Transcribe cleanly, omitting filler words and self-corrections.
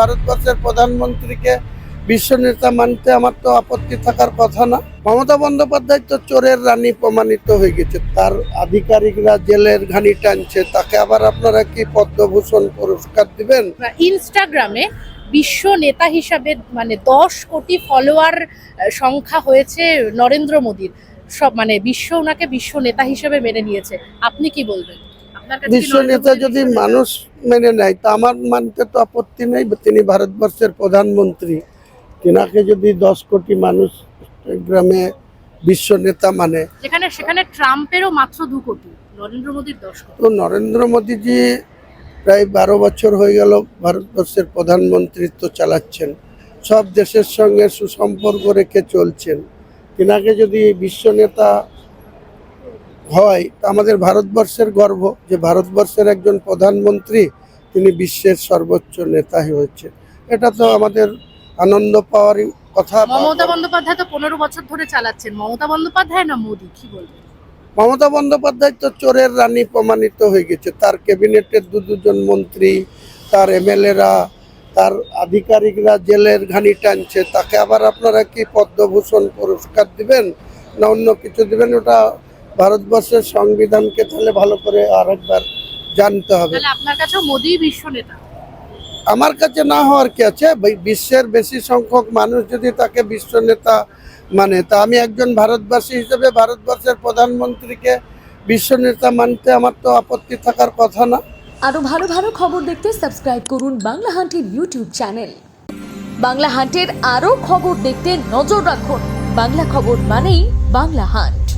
ভারতবর্ষের প্রধানমন্ত্রীকে বিশ্ব নেতা মানতে আমার তো আপত্তি থাকার কথা না। মমতা বন্দ্যোপাধ্যায় তো চোরের রানী প্রমাণিত হয়ে গেছে, তার আধিকারিকরা জেলের ঘানি টানছে, তাকে আবার আপনারা কি পদ্মভূষণ পুরস্কার দিবেন? ইনস্টাগ্রামে বিশ্ব নেতা হিসাবে 10 কোটি ফলোয়ার সংখ্যা হয়েছে নরেন্দ্র মোদীর। সব বিশ্ব ওনাকে বিশ্ব নেতা হিসেবে মেনে নিয়েছে। আপনি কি বলবেন? বিশ্ব নেতা যদি মানুষ মেনে নেয় তা আমার মানতে তো আপত্তি নেই। তিনি ভারতবর্ষের প্রধানমন্ত্রী, তিনাকে যদি 10 কোটি মানুষ ইনস্টাগ্রামে বিশ্ব নেতা মানে, সেখানে ট্রাম্পেরও মাত্র 2 কোটি, নরেন্দ্র মোদীর 10 কোটি। তো নরেন্দ্র মোদীজি প্রায় 12 বছর হয়ে গেল ভারতবর্ষের প্রধানমন্ত্রিত্ব চালাচ্ছেন, সব দেশের সঙ্গে সুসম্পর্ক রেখে চলছেন। তিনাকে যদি বিশ্ব নেতা হয় তা আমাদের ভারতবর্ষের গর্ব যে ভারতবর্ষের একজন প্রধানমন্ত্রী তিনি বিশ্বের সর্বোচ্চ নেতা হয়েছে। এটা তো আমাদের আনন্দ পাওয়ারই কথা। মমতা বন্দ্যোপাধ্যায় তো 15 বছর ধরে চালাচ্ছেন। মমতা বন্দ্যোপাধ্যায় না মোদী, কি বলবেন? মমতা বন্দ্যোপাধ্যায় তো চোরের রানী প্রমাণিত হয়ে গেছে। তার ক্যাবিনেটের দুজন মন্ত্রী, তার এমএলএরা, তার আধিকারিকরা জেলের ঘানি টানছে, তাকে আবার আপনারা কি পদ্মভূষণ পুরস্কার দিবেন না অন্য কিছু দিবেন? ওটা ভারতবর্ষের সংবিধানকে তাহলে ভালো করে আরেকবার জানতে হবে। তাহলে আপনার কাছেও মোদী বিশ্ব নেতা? আমার কাছে না হওয়ার কি আছে? বিশ্বের বেশি সংখ্যক মানুষ যদি তাকে বিশ্ব নেতা মানে, তা আমি একজন ভারতবাসী হিসেবে ভারতবর্ষের প্রধানমন্ত্রীকে বিশ্ব নেতা মানতে আমার তো আপত্তি থাকার কথা না। আরো ভালো ভালো খবর দেখতে সাবস্ক্রাইব করুন বাংলা হান্টের ইউটিউব চ্যানেল। বাংলা হান্টের আরো খবর দেখতে নজর রাখুন। বাংলা খবর মানেই বাংলা হান্ট।